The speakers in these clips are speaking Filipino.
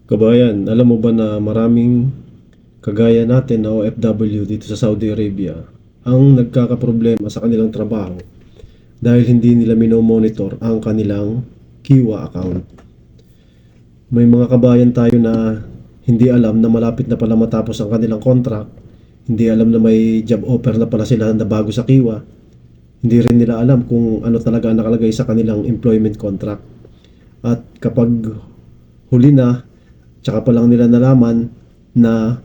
Kabayan, alam mo ba na maraming kagaya natin na OFW dito sa Saudi Arabia ang nagkakaproblema sa kanilang trabaho dahil hindi nila minomonitor ang kanilang Kiwa account. May mga kabayan tayo na hindi alam na malapit na pala matapos ang kanilang contract, hindi alam na may job offer na pala sila na bago sa Kiwa, hindi rin nila alam kung ano talaga nakalagay sa kanilang employment contract. At kapag huli na, tsaka pa lang nila nalaman na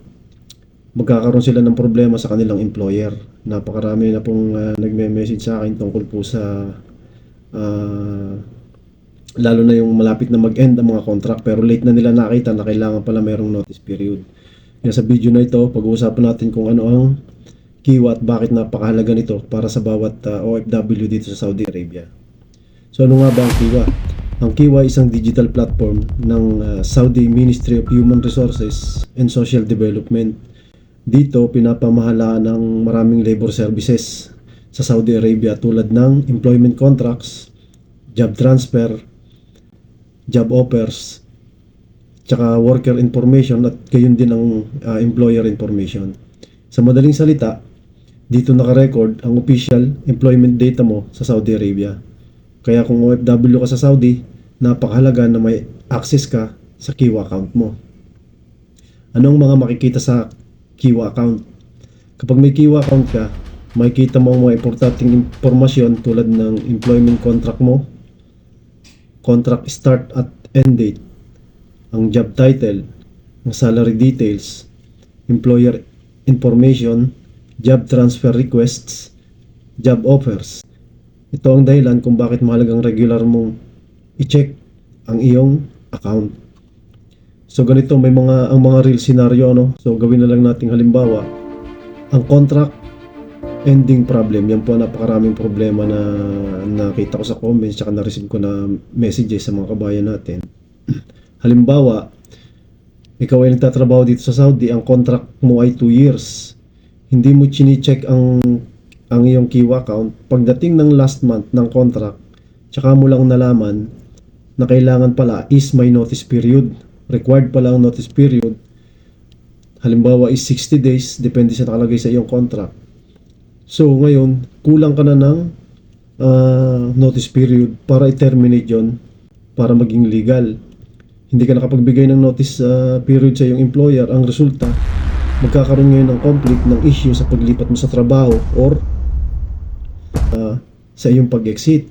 magkakaroon sila ng problema sa kanilang employer. Napakarami na pong nagme-message sa akin tungkol po sa lalo na yung malapit na mag-end ang mga contract pero late na nila nakita na kailangan pala merong notice period. Kaya sa video na ito, pag-uusapan natin kung ano ang Kiwa at bakit napakahalaga nito para sa bawat OFW dito sa Saudi Arabia. So ano nga ba ang Kiwa? Ang Kiwa ay isang digital platform ng Saudi Ministry of Human Resources and Social Development. Dito, pinapamahalaan ng maraming labor services sa Saudi Arabia tulad ng employment contracts, job transfer, job offers, tsaka worker information at gayon din ang employer information. Sa madaling salita, dito naka-record ang official employment data mo sa Saudi Arabia. Kaya kung OFW ka sa Saudi, napakahalaga na may access ka sa Kiwa account mo. Anong mga makikita sa Kiwa account? Kapag may Kiwa account ka, makikita mo ang mga importanteng impormasyon tulad ng employment contract mo, contract start at end date, ang job title, ang salary details, employer information, job transfer requests, job offers. Ito ang dahilan kung bakit mahalagang regular mong i-check ang iyong account. So ganito ang mga real scenario, no? So gawin na lang nating halimbawa, ang contract ending problem. Yan po napakaraming problema na nakita ko sa comments tsaka na-receive ko na messages sa mga kabayan natin. Halimbawa, ikaw ay nagtatrabaho dito sa Saudi, ang contract mo ay 2 years. Hindi mo chine-check ang iyong Kiwa account. Pagdating ng last month ng contract, tsaka mo lang nalaman na kailangan pala is may notice period. Required pala ang notice period. Halimbawa is 60 days, depende sa nakalagay sa iyong contract. So ngayon, kulang ka na ng notice period para i-terminate yon para maging legal. Hindi ka nakapagbigay ng notice period sa iyong employer. Ang resulta, magkakaroon ngayon ng conflict ng issue sa paglipat mo sa trabaho or sa iyong pag-exit.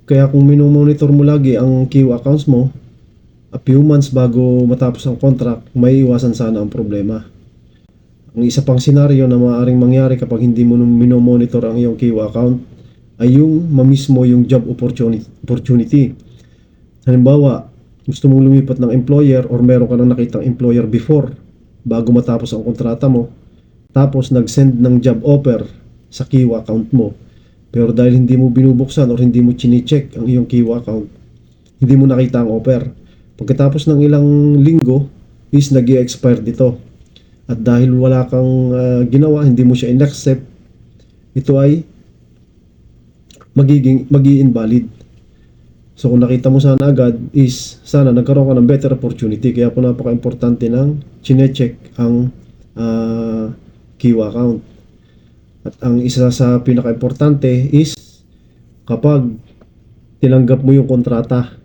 Kaya kung minomonitor mo lagi ang Kiwa accounts mo, a few months bago matapos ang contract, may iwasan sana ang problema. Ang isa pang senaryo na maaaring mangyari kapag hindi mo minomonitor ang iyong Kiwa account ay yung mamiss mo yung job opportunity. Halimbawa, gusto mong lumipat ng employer or meron ka nang nakitang employer before bago matapos ang kontrata mo, tapos nag-send ng job offer sa Kiwa account mo. Pero dahil hindi mo binubuksan or hindi mo chine-check ang iyong Kiwa account, hindi mo nakita ang offer. Pagkatapos ng ilang linggo is nag-i-expire dito. At dahil wala kang ginawa, hindi mo siya in-accept, ito ay magi-invalid. So kung nakita mo sana agad is sana nagkaroon ka ng better opportunity. Kaya po napaka-importante ng chine-check ang Kiwa account. At ang isa sa pinaka-importante is kapag tinanggap mo yung kontrata,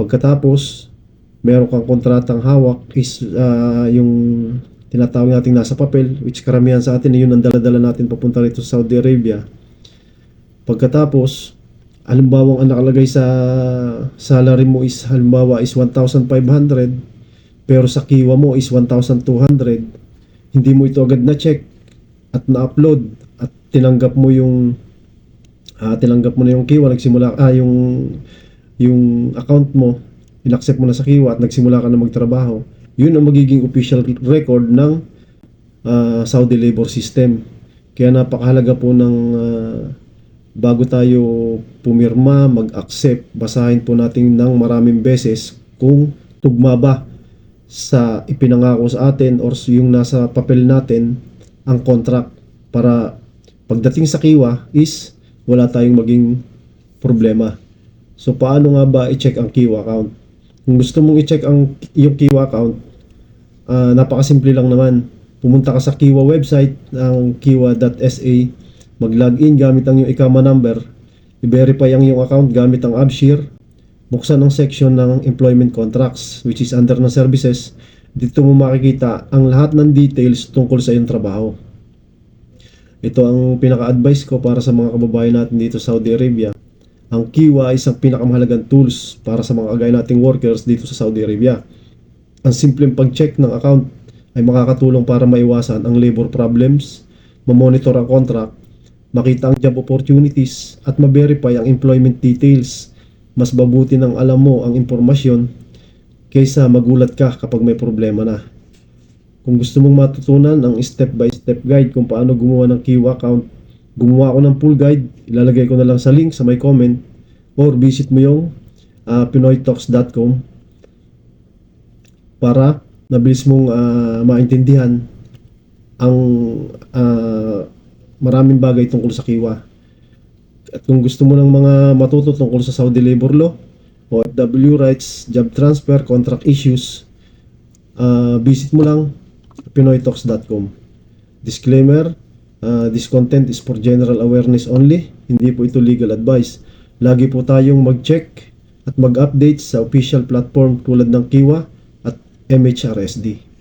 pagkatapos meron kang kontratang hawak is yung tinatawag natin nasa papel, which karamihan sa atin yun ang dala-dala natin papunta rito sa Saudi Arabia. Pagkatapos, halimbawa ang nakalagay sa salary mo is halimbawa is 1,500 pero sa Kiwa mo is 1,200, hindi mo ito agad na check at na-upload at tinanggap mo na yung Kiwa, nagsimula yung account mo, in-accept mo na sa Kiwa at nagsimula ka na magtrabaho. Yun ang magiging official record ng Saudi labor system. Kaya napakahalaga po ng bago tayo pumirma, mag-accept, basahin po natin ng maraming beses kung tugma ba sa ipinangako sa atin or yung nasa papel natin ang contract, para pagdating sa Kiwa is wala tayong maging problema. So paano nga ba i-check ang Kiwa account? Kung gusto mong i-check yung Kiwa account, napakasimple lang naman. Pumunta ka sa Kiwa website ng kiwa.sa, mag-login gamit ang iyong ICAMA number, i-verify ang iyong account gamit ang AppShare, buksan ang section ng employment contracts which is under ng services. Dito mo makikita ang lahat ng details tungkol sa iyong trabaho. Ito ang pinaka-advice ko para sa mga kababayan natin dito sa Saudi Arabia. Ang Kiwa ay isang pinakamahalagang tools para sa mga kagaya nating workers dito sa Saudi Arabia. Ang simpleng pag-check ng account ay makakatulong para maiwasan ang labor problems, ma-monitor ang contract, makita ang job opportunities, at ma-verify ang employment details. Mas mabuti nang alam mo ang impormasyon kaysa magulat ka kapag may problema na. Kung gusto mong matutunan ang step-by-step guide kung paano gumawa ng Kiwa account, gumawa ako ng full guide, ilalagay ko na lang sa link sa may comment, or visit mo yung pinoytalks.com para mabilis mong maintindihan ang maraming bagay tungkol sa Kiwa. At kung gusto mo ng mga matuto tungkol sa Saudi labor law, OFW rights, job transfer, contract issues, visit mo lang pinoytalks.com. Disclaimer, this content is for general awareness only, hindi po ito legal advice. Lagi po tayong mag-check at mag-update sa official platform tulad ng Kiwa at MHRSD.